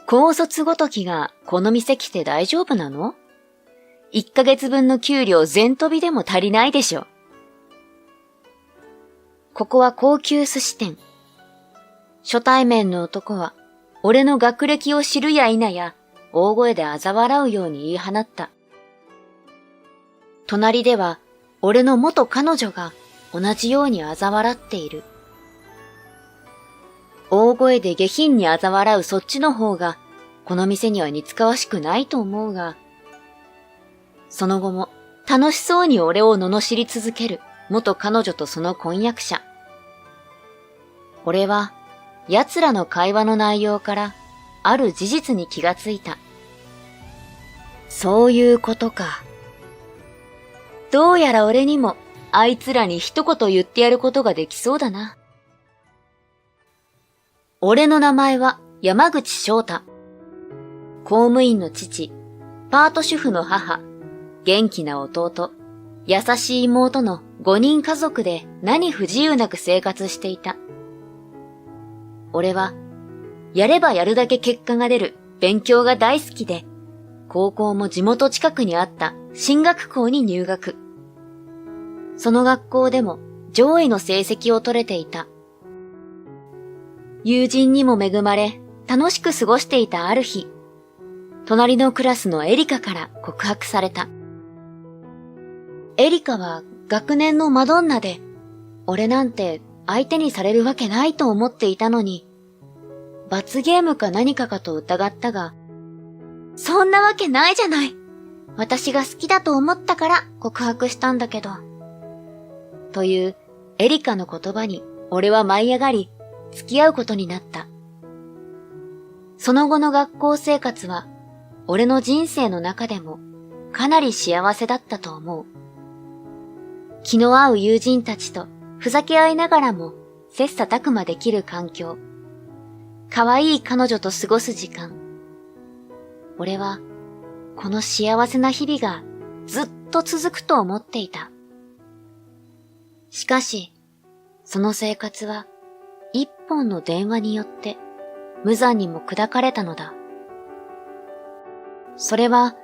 高卒ごときがこの店来て大丈夫なの？ 1 ヶ月分の給料全飛びでも足りないでしょ。ここは高級寿司店。初対面の男は、俺の学歴を知るや否や、大声で嘲笑うように言い放った。隣では、俺の元彼女が同じように嘲笑っている。大声で下品に嘲笑うそっちの方が、この店には似つかわしくないと思うが、その後も楽しそうに俺を罵り続ける元彼女とその婚約者。俺は、奴らの会話の内容から、ある事実に気がついた。そういうことか。どうやら俺にも、あいつらに一言言ってやることができそうだな。俺の名前は山口翔太。公務員の父、パート主婦の母、元気な弟、優しい妹の5人家族で何不自由なく生活していた。俺は、やればやるだけ結果が出る勉強が大好きで、高校も地元近くにあった進学校に入学。その学校でも上位の成績を取れていた。友人にも恵まれ、楽しく過ごしていたある日、隣のクラスのエリカから告白された。エリカは学年のマドンナで、俺なんて相手にされるわけないと思っていたのに、罰ゲームか何かかと疑ったが、そんなわけないじゃない。私が好きだと思ったから告白したんだけど。というエリカの言葉に俺は舞い上がり、付き合うことになった。その後の学校生活は、俺の人生の中でもかなり幸せだったと思う。気の合う友人たちとふざけ合いながらも切磋琢磨できる環境。可愛い彼女と過ごす時間。俺は、この幸せな日々がずっと続くと思っていた。しかし、その生活は一本の電話によって無残にも砕かれたのだ。それは、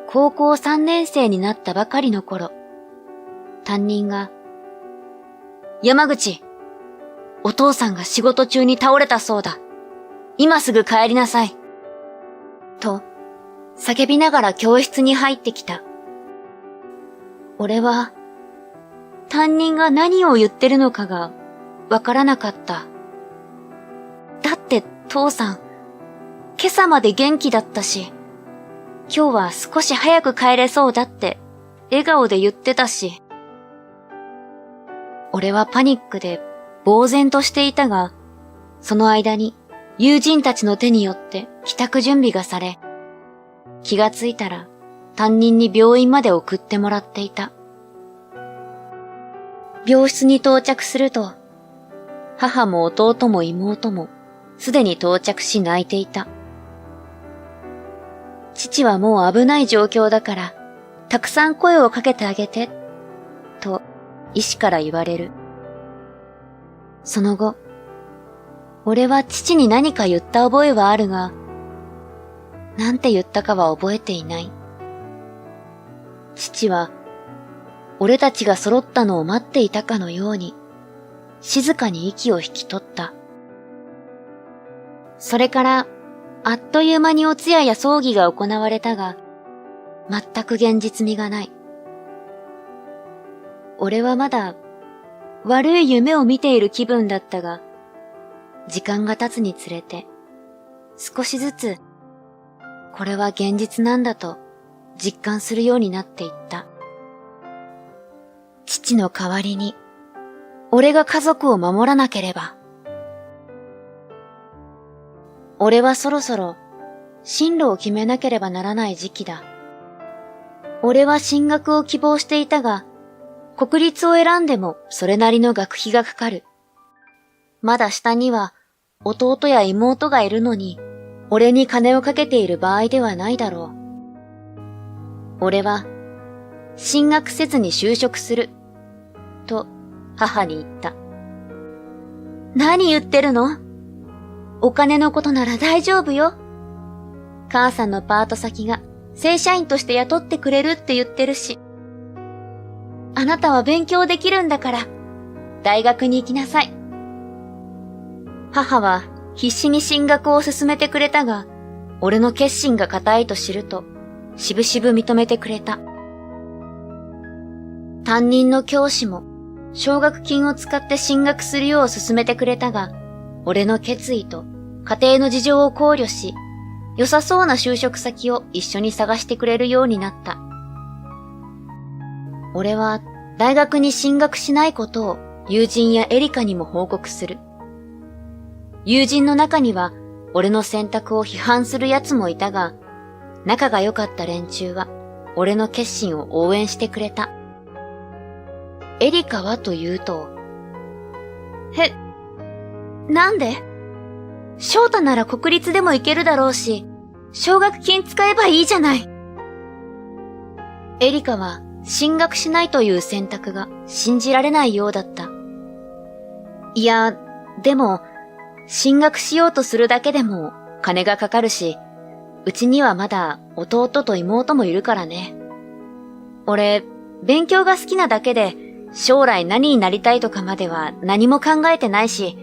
高校3年生になったばかりの頃、担任が、山口、お父さんが仕事中に倒れたそうだ。今すぐ帰りなさい。と、叫びながら教室に入ってきた。俺は、担任が何を言ってるのかがわからなかった。だって父さん、今朝まで元気だったし、今日は少し早く帰れそうだって笑顔で言ってたし。俺はパニックで呆然としていたが、その間に友人たちの手によって帰宅準備がされ、気がついたら担任に病院まで送ってもらっていた。病室に到着すると、母も弟も妹もすでに到着し泣いていた。父はもう危ない状況だから、たくさん声をかけてあげて、と医師から言われる。その後、俺は父に何か言った覚えはあるが、なんて言ったかは覚えていない。父は、俺たちが揃ったのを待っていたかのように、静かに息を引き取った。それから、あっという間にお通夜や葬儀が行われたが、全く現実味がない。俺はまだ、悪い夢を見ている気分だったが、時間が経つにつれて、少しずつ、これは現実なんだと実感するようになっていった。父の代わりに、俺が家族を守らなければ。俺はそろそろ進路を決めなければならない時期だ。俺は進学を希望していたが、国立を選んでもそれなりの学費がかかる。まだ下には弟や妹がいるのに、俺に金をかけている場合ではないだろう。俺は、進学せずに就職する。と、母に言った。何言ってるの？お金のことなら大丈夫よ。母さんのパート先が正社員として雇ってくれるって言ってるし。あなたは勉強できるんだから、大学に行きなさい。母は必死に進学を進めてくれたが、俺の決心が固いと知ると、しぶしぶ認めてくれた。担任の教師も、奨学金を使って進学するよう勧めてくれたが、俺の決意と家庭の事情を考慮し、良さそうな就職先を一緒に探してくれるようになった。俺は大学に進学しないことを友人やエリカにも報告する。友人の中には俺の選択を批判する奴もいたが、仲が良かった連中は俺の決心を応援してくれた。エリカはというと、なんで？翔太なら国立でも行けるだろうし、奨学金使えばいいじゃない。エリカは進学しないという選択が信じられないようだった。いや、でも、進学しようとするだけでも金がかかるし、うちにはまだ弟と妹もいるからね。俺、勉強が好きなだけで、将来何になりたいとかまでは何も考えてないし、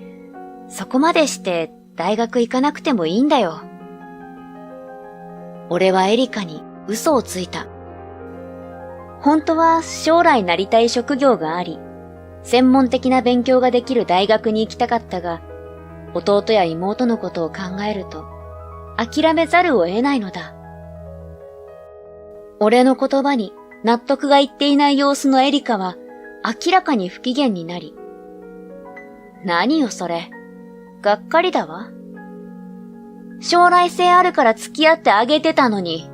そこまでして大学行かなくてもいいんだよ。俺はエリカに嘘をついた。本当は将来なりたい職業があり、専門的な勉強ができる大学に行きたかったが、弟や妹のことを考えると、諦めざるを得ないのだ。俺の言葉に納得がいっていない様子のエリカは、明らかに不機嫌になり、何よそれ、がっかりだわ。将来性あるから付き合ってあげてたのに、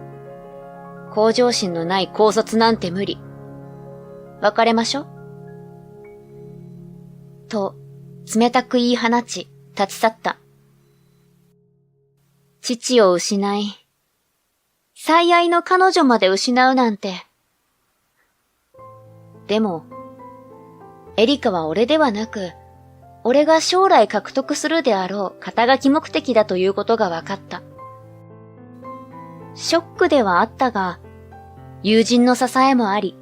向上心のない高卒なんて無理。別れましょ。と、冷たく言い放ち、立ち去った。父を失い、最愛の彼女まで失うなんて。でも、エリカは俺ではなく、俺が将来獲得するであろう肩書き目的だということが分かった。ショックではあったが、友人の支えもあり、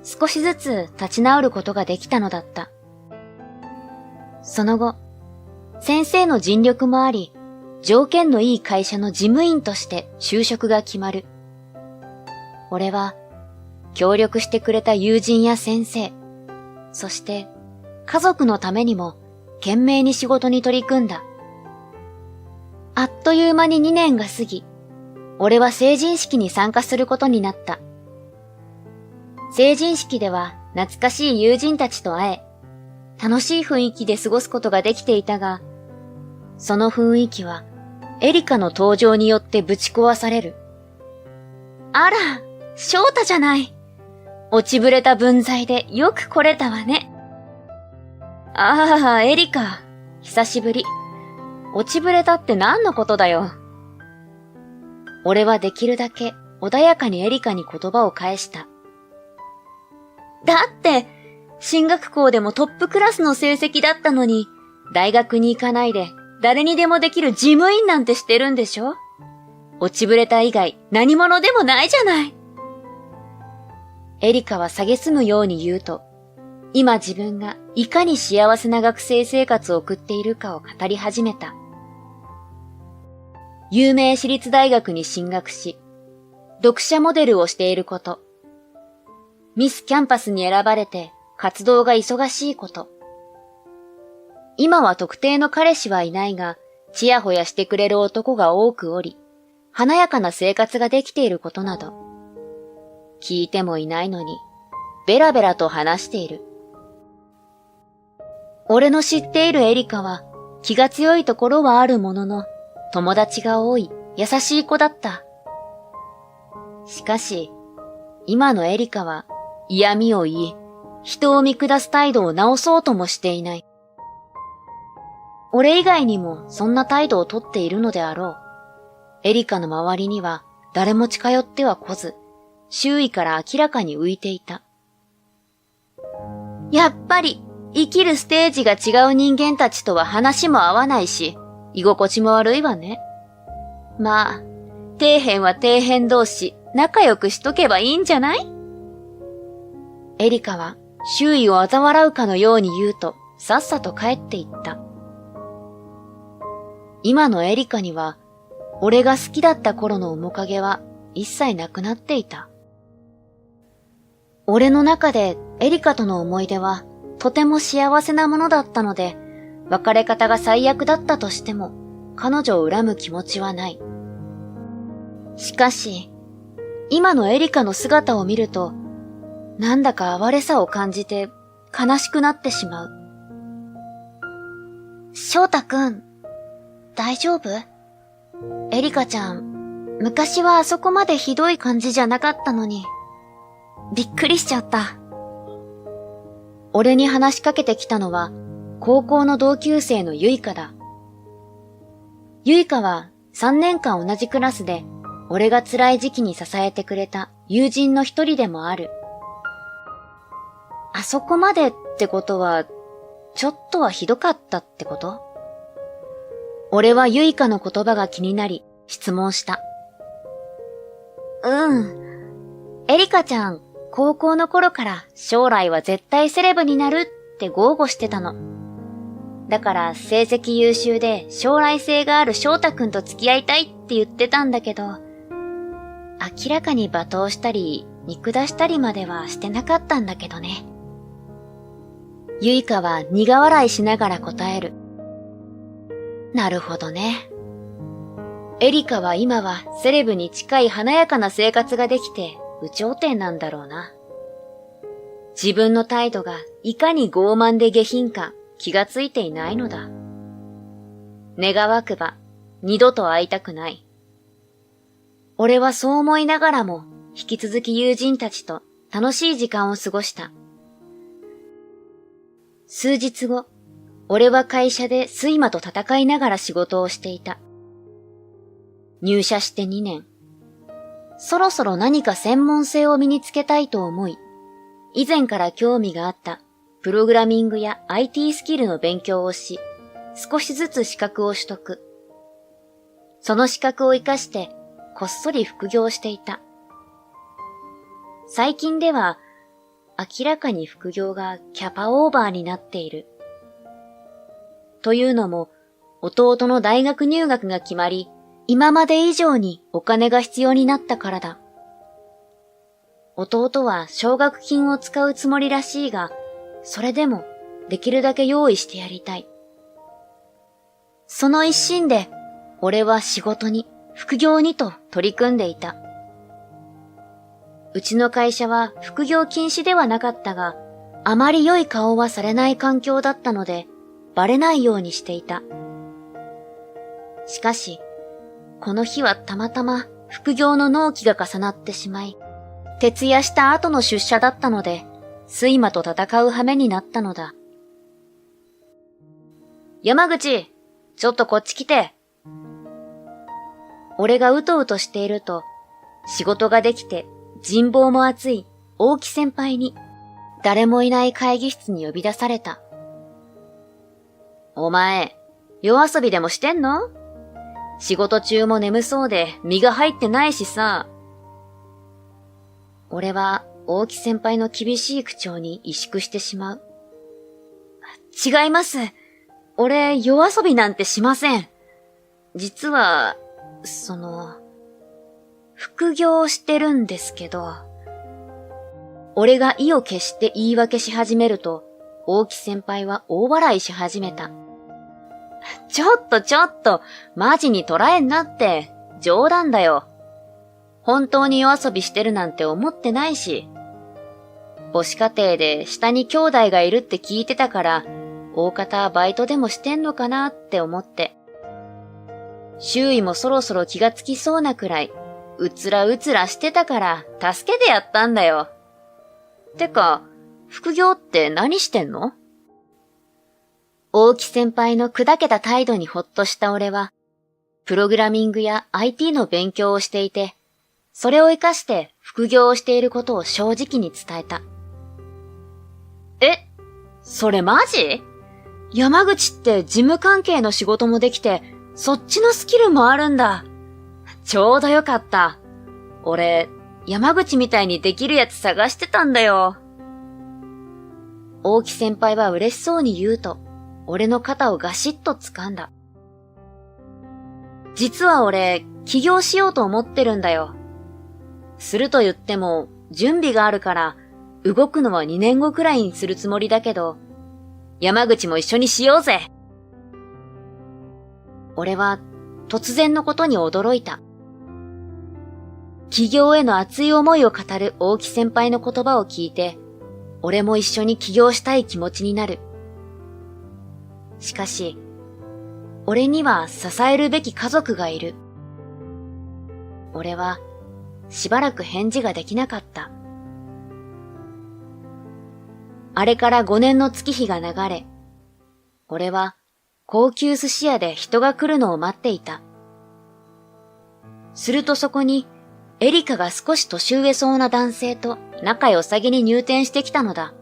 少しずつ立ち直ることができたのだった。その後、先生の尽力もあり、条件のいい会社の事務員として就職が決まる。俺は、協力してくれた友人や先生、そして家族のためにも懸命に仕事に取り組んだ。あっという間に2年が過ぎ、俺は成人式に参加することになった。成人式では懐かしい友人たちと会え、楽しい雰囲気で過ごすことができていたが、その雰囲気はエリカの登場によってぶち壊される。あら、翔太じゃない。落ちぶれた分際でよく来れたわね。ああ、エリカ、久しぶり。落ちぶれたって何のことだよ。俺はできるだけ穏やかにエリカに言葉を返した。だって、進学校でもトップクラスの成績だったのに、大学に行かないで誰にでもできる事務員なんてしてるんでしょ？落ちぶれた以外何者でもないじゃない。エリカは蔑むように言うと、今自分がいかに幸せな学生生活を送っているかを語り始めた。有名私立大学に進学し、読者モデルをしていること、ミスキャンパスに選ばれて活動が忙しいこと、今は特定の彼氏はいないが、ちやほやしてくれる男が多くおり、華やかな生活ができていることなど、聞いてもいないのに、ベラベラと話している。俺の知っているエリカは、気が強いところはあるものの、友達が多い、優しい子だった。しかし、今のエリカは、嫌味を言い、人を見下す態度を直そうともしていない。俺以外にもそんな態度をとっているのであろう。エリカの周りには誰も近寄っては来ず、周囲から明らかに浮いていた。やっぱり生きるステージが違う人間たちとは話も合わないし、居心地も悪いわね。まあ、底辺は底辺同士、仲良くしとけばいいんじゃない？エリカは周囲を嘲笑うかのように言うと、さっさと帰っていった。今のエリカには、俺が好きだった頃の面影は一切なくなっていた。俺の中でエリカとの思い出はとても幸せなものだったので、別れ方が最悪だったとしても彼女を恨む気持ちはない。しかし、今のエリカの姿を見ると、なんだか哀れさを感じて悲しくなってしまう。翔太くん、大丈夫？エリカちゃん、昔はあそこまでひどい感じじゃなかったのに、びっくりしちゃった。俺に話しかけてきたのは、高校の同級生のユイカだ。ユイカは3年間同じクラスで、俺が辛い時期に支えてくれた友人の一人でもある。あそこまでってことは、ちょっとはひどかったってこと？俺はユイカの言葉が気になり、質問した。エリカちゃん、高校の頃から将来は絶対セレブになるって豪語してたの。だから成績優秀で将来性がある翔太くんと付き合いたいって言ってたんだけど、明らかに罵倒したり、見下したりまではしてなかったんだけどね。ユイカは苦笑いしながら答える。なるほどね。エリカは今はセレブに近い華やかな生活ができて有頂天なんだろうな。自分の態度がいかに傲慢で下品か気がついていないのだ。願わくば二度と会いたくない。俺はそう思いながらも引き続き友人たちと楽しい時間を過ごした。数日後、俺は会社で睡魔と戦いながら仕事をしていた。入社して2年。そろそろ何か専門性を身につけたいと思い、以前から興味があったプログラミングや IT スキルの勉強をし、少しずつ資格を取得。その資格を活かしてこっそり副業していた。最近では明らかに副業がキャパオーバーになっている。というのも、弟の大学入学が決まり、今まで以上にお金が必要になったからだ。弟は奨学金を使うつもりらしいが、それでもできるだけ用意してやりたい。その一心で、俺は仕事に、副業にと取り組んでいた。うちの会社は副業禁止ではなかったが、あまり良い顔はされない環境だったので、バレないようにしていた。しかし、この日はたまたま副業の納期が重なってしまい、徹夜した後の出社だったので、睡魔と戦う羽目になったのだ。山口、ちょっとこっち来て。俺がうとうとしていると、仕事ができて人望も厚い大木先輩に、誰もいない会議室に呼び出された。お前、夜遊びでもしてんの？仕事中も眠そうで身が入ってないしさ。俺は大木先輩の厳しい口調に萎縮してしまう。違います。俺、夜遊びなんてしません。実は、副業してるんですけど。俺が意を決して言い訳し始めると、大木先輩は大笑いし始めた。ちょっと、マジに捉えんなって、冗談だよ。本当に夜遊びしてるなんて思ってないし。母子家庭で下に兄弟がいるって聞いてたから、大方バイトでもしてんのかなって思って。周囲もそろそろ気がつきそうなくらい、うつらうつらしてたから、助けてやったんだよ。てか、副業って何してんの？大木先輩の砕けた態度にほっとした俺は、プログラミングや IT の勉強をしていて、それを活かして副業をしていることを正直に伝えた。え、それマジ？山口って事務関係の仕事もできて、そっちのスキルもあるんだ。ちょうどよかった。俺、山口みたいにできるやつ探してたんだよ。大木先輩は嬉しそうに言うと、俺の肩をガシッと掴んだ。実は俺、起業しようと思ってるんだよ。すると言っても、準備があるから、動くのは2年後くらいにするつもりだけど、山口も一緒にしようぜ。俺は突然のことに驚いた。起業への熱い思いを語る大木先輩の言葉を聞いて、俺も一緒に起業したい気持ちになる。しかし、俺には支えるべき家族がいる。俺はしばらく返事ができなかった。あれから5年の月日が流れ、俺は高級寿司屋で人が来るのを待っていた。するとそこにエリカが少し年上そうな男性と仲良さげに入店してきたのだ。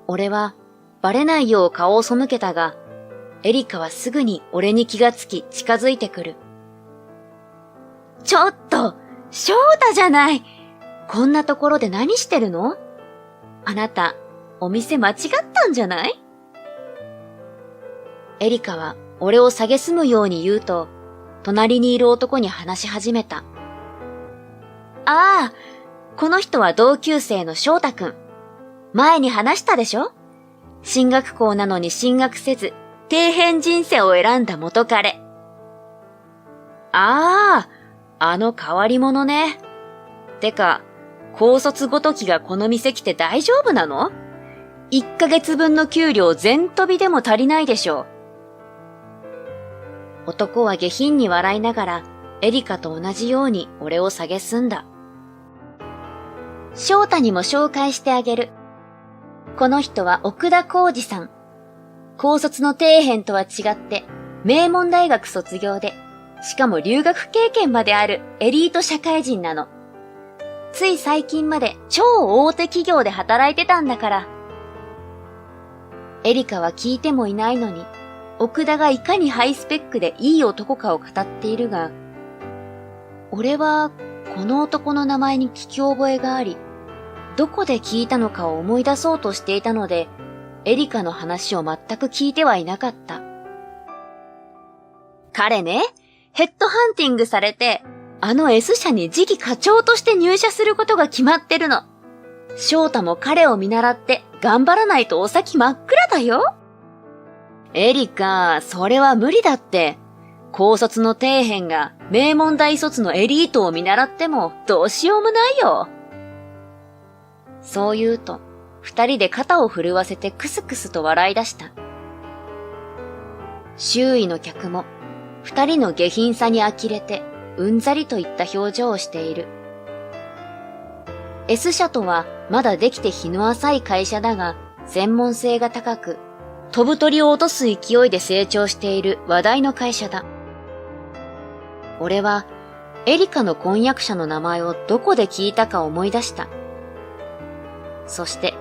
俺はバレないよう顔を背けたが、エリカはすぐに俺に気がつき近づいてくる。ちょっと、翔太じゃない。こんなところで何してるの？あなた、お店間違ったんじゃない？エリカは俺を蔑むように言うと、隣にいる男に話し始めた。ああ、この人は同級生の翔太くん。前に話したでしょ？進学校なのに進学せず、底辺人生を選んだ元彼。ああ、あの変わり者ね。てか、高卒ごときがこの店来て大丈夫なの？1ヶ月分の給料全飛びでも足りないでしょう。男は下品に笑いながら、エリカと同じように俺を蔑んだ。翔太にも紹介してあげる。この人は奥田浩二さん。高卒の底辺とは違って、名門大学卒業で、しかも留学経験まであるエリート社会人なの。つい最近まで超大手企業で働いてたんだから。エリカは聞いてもいないのに、奥田がいかにハイスペックでいい男かを語っているが、俺はこの男の名前に聞き覚えがあり、どこで聞いたのかを思い出そうとしていたので、エリカの話を全く聞いてはいなかった。彼ね、ヘッドハンティングされて、あの S 社に次期課長として入社することが決まってるの。翔太も彼を見習って頑張らないとお先真っ暗だよ。エリカ、それは無理だって。高卒の底辺が名門大卒のエリートを見習ってもどうしようもないよ。そう言うと、二人で肩を震わせてクスクスと笑い出した。周囲の客も、二人の下品さに呆れて、うんざりといった表情をしている。S 社とはまだできて日の浅い会社だが、専門性が高く、飛ぶ鳥を落とす勢いで成長している話題の会社だ。俺は、エリカの婚約者の名前をどこで聞いたか思い出した。そして、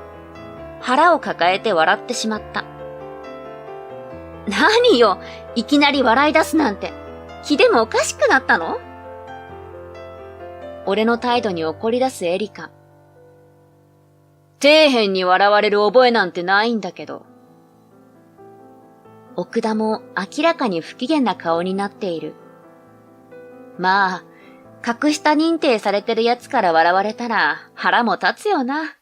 腹を抱えて笑ってしまった。何よ、いきなり笑い出すなんて、気でもおかしくなったの？俺の態度に怒り出すエリカ。底辺に笑われる覚えなんてないんだけど。奥田も明らかに不機嫌な顔になっている。まあ、格下認定されてるやつから笑われたら腹も立つよな。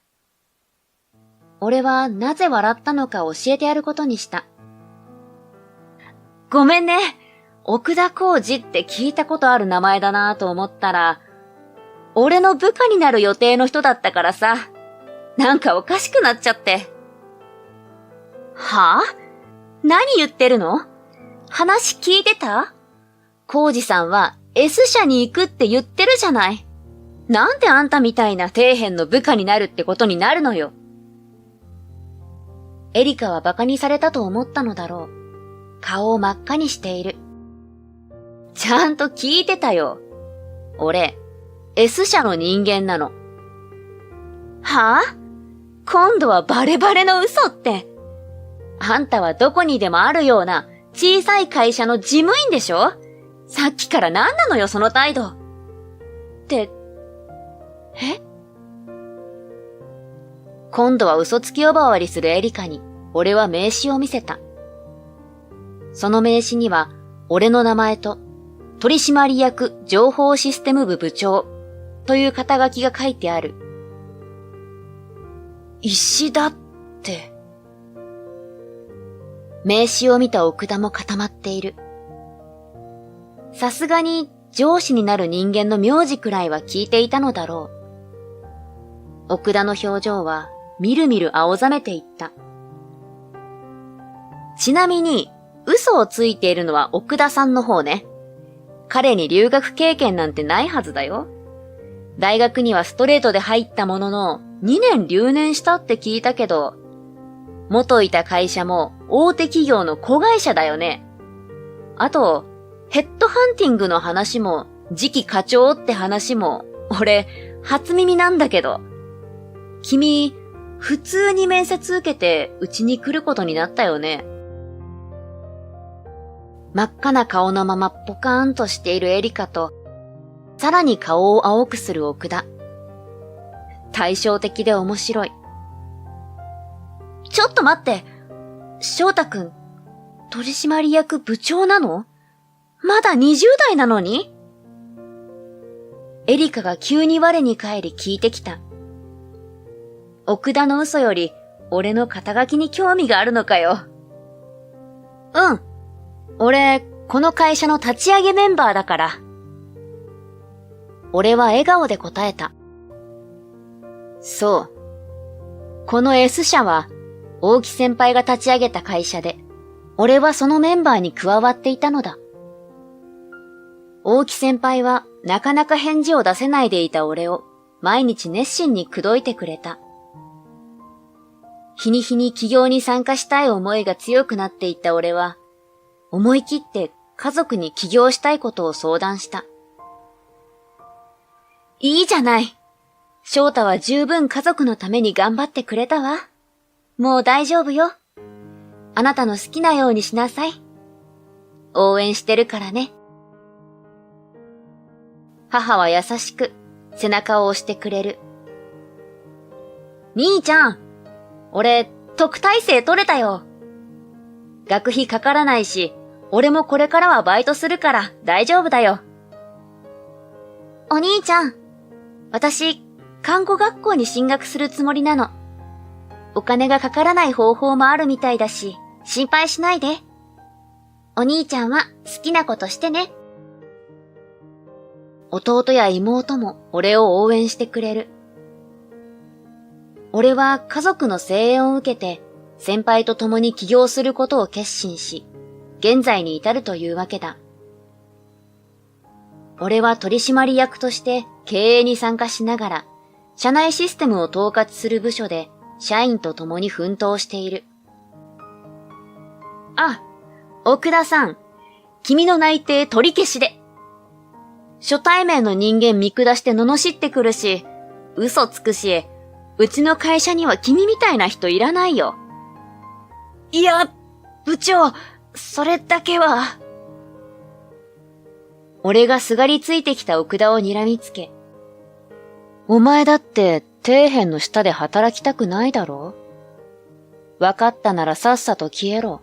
俺はなぜ笑ったのか教えてやることにした。ごめんね。奥田浩二って聞いたことある名前だなと思ったら、俺の部下になる予定の人だったからさ。なんかおかしくなっちゃって。はぁ？何言ってるの？話聞いてた？浩二さんは S 社に行くって言ってるじゃない。なんであんたみたいな底辺の部下になるってことになるのよ。エリカは馬鹿にされたと思ったのだろう。顔を真っ赤にしている。ちゃんと聞いてたよ。俺、S 社の人間なの。はぁ？今度はバレバレの嘘って。あんたはどこにでもあるような小さい会社の事務員でしょ？さっきから何なのよ、その態度。え？今度は嘘つき呼ばわりするエリカに、俺は名刺を見せた。その名刺には、俺の名前と、取締役情報システム部部長という肩書きが書いてある。石田って。名刺を見た奥田も固まっている。さすがに上司になる人間の名字くらいは聞いていたのだろう。奥田の表情はみるみる青ざめていった。ちなみに嘘をついているのは奥田さんの方ね。彼に留学経験なんてないはずだよ。大学にはストレートで入ったものの2年留年したって聞いたけど、元いた会社も大手企業の子会社だよね。あと、ヘッドハンティングの話も次期課長って話も俺初耳なんだけど。君、普通に面接受けてうちに来ることになったよね。真っ赤な顔のままポカーンとしているエリカと、さらに顔を青くする奥田。対照的で面白い。ちょっと待って。翔太くん、取締役部長なの？まだ20代なのに？エリカが急に我に返り聞いてきた。奥田の嘘より俺の肩書きに興味があるのかよ。うん。俺、この会社の立ち上げメンバーだから。俺は笑顔で答えた。そう。この S 社は、大木先輩が立ち上げた会社で、俺はそのメンバーに加わっていたのだ。大木先輩はなかなか返事を出せないでいた俺を毎日熱心に口説いてくれた。日に日に起業に参加したい思いが強くなっていった俺は、思い切って家族に起業したいことを相談した。いいじゃない。翔太は十分家族のために頑張ってくれたわ。もう大丈夫よ。あなたの好きなようにしなさい。応援してるからね。母は優しく背中を押してくれる。兄ちゃん、俺特待生取れたよ。学費かからないし、俺もこれからはバイトするから大丈夫だよ。お兄ちゃん、私、看護学校に進学するつもりなの。お金がかからない方法もあるみたいだし、心配しないで。お兄ちゃんは好きなことしてね。弟や妹も俺を応援してくれる。俺は家族の声援を受けて、先輩と共に起業することを決心し、現在に至るというわけだ。俺は取締役として経営に参加しながら、社内システムを統括する部署で社員と共に奮闘している。あ、奥田さん、君の内定取り消しで。初対面の人間見下して罵ってくるし、嘘つくし、うちの会社には君みたいな人いらないよ。いや、部長、それだけは。俺がすがりついてきた奥田を睨みつけ、お前だって底辺の下で働きたくないだろう？わかったならさっさと消えろ。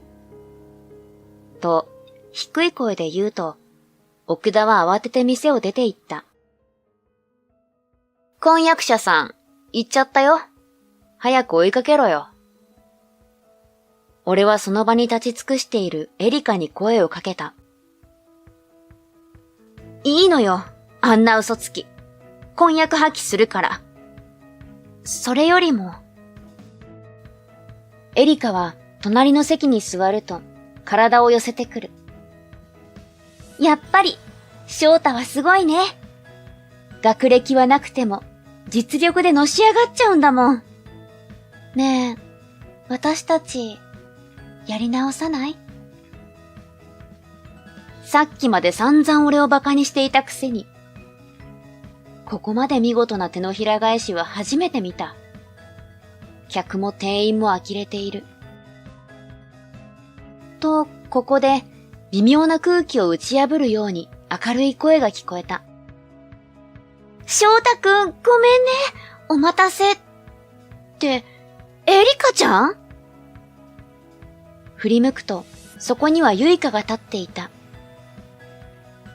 と、低い声で言うと、奥田は慌てて店を出て行った。婚約者さん、行っちゃったよ。早く追いかけろよ。俺はその場に立ち尽くしているエリカに声をかけた。いいのよ、あんな嘘つき。婚約破棄するから。それよりも。エリカは隣の席に座ると体を寄せてくる。やっぱり、翔太はすごいね。学歴はなくても実力でのし上がっちゃうんだもん。ねえ、私たち、やり直さない？さっきまで散々俺をバカにしていたくせに。ここまで見事な手のひら返しは初めて見た。客も店員も呆れている。と、ここで微妙な空気を打ち破るように明るい声が聞こえた。翔太くん、ごめんね。お待たせ。って、エリカちゃん？振り向くと、そこにはユイカが立っていた。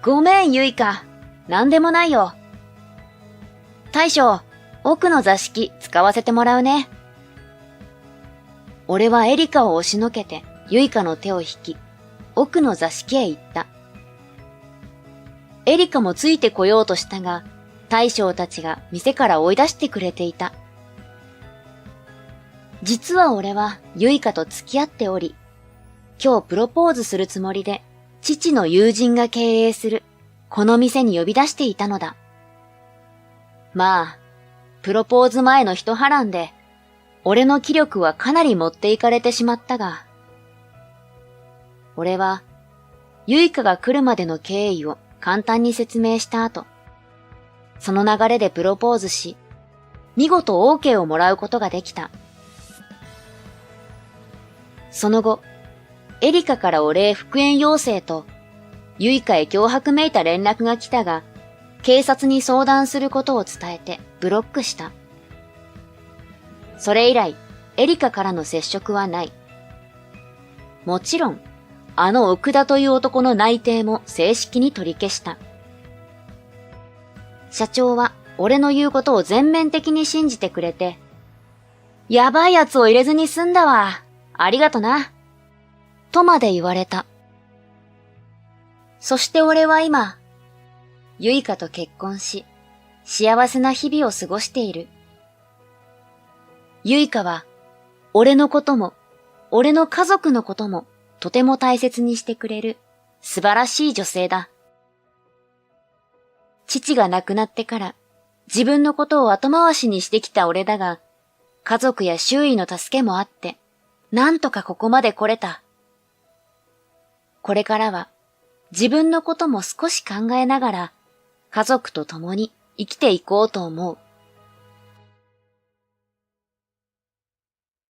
ごめん、ユイカ。なんでもないよ。大将、奥の座敷使わせてもらうね。俺はエリカを押しのけて、ユイカの手を引き、奥の座敷へ行った。エリカもついてこようとしたが、大将たちが店から追い出してくれていた。実は俺はユイカと付き合っており、今日プロポーズするつもりで、父の友人が経営する、この店に呼び出していたのだ。まあ、プロポーズ前の一波乱で、俺の気力はかなり持っていかれてしまったが、俺は、ユイカが来るまでの経緯を簡単に説明した後、その流れでプロポーズし、見事 OK をもらうことができた。その後、エリカからお礼復縁要請と、ユイカへ脅迫めいた連絡が来たが、警察に相談することを伝えてブロックした。それ以来、エリカからの接触はない。もちろん、あの奥田という男の内定も正式に取り消した。社長は俺の言うことを全面的に信じてくれて、やばいやつを入れずに済んだわ。ありがとな。とまで言われた。そして俺は今、ユイカと結婚し、幸せな日々を過ごしている。ユイカは、俺のことも、俺の家族のことも、とても大切にしてくれる、素晴らしい女性だ。父が亡くなってから、自分のことを後回しにしてきた俺だが、家族や周囲の助けもあって、なんとかここまで来れた。これからは、自分のことも少し考えながら、家族と共に生きていこうと思う。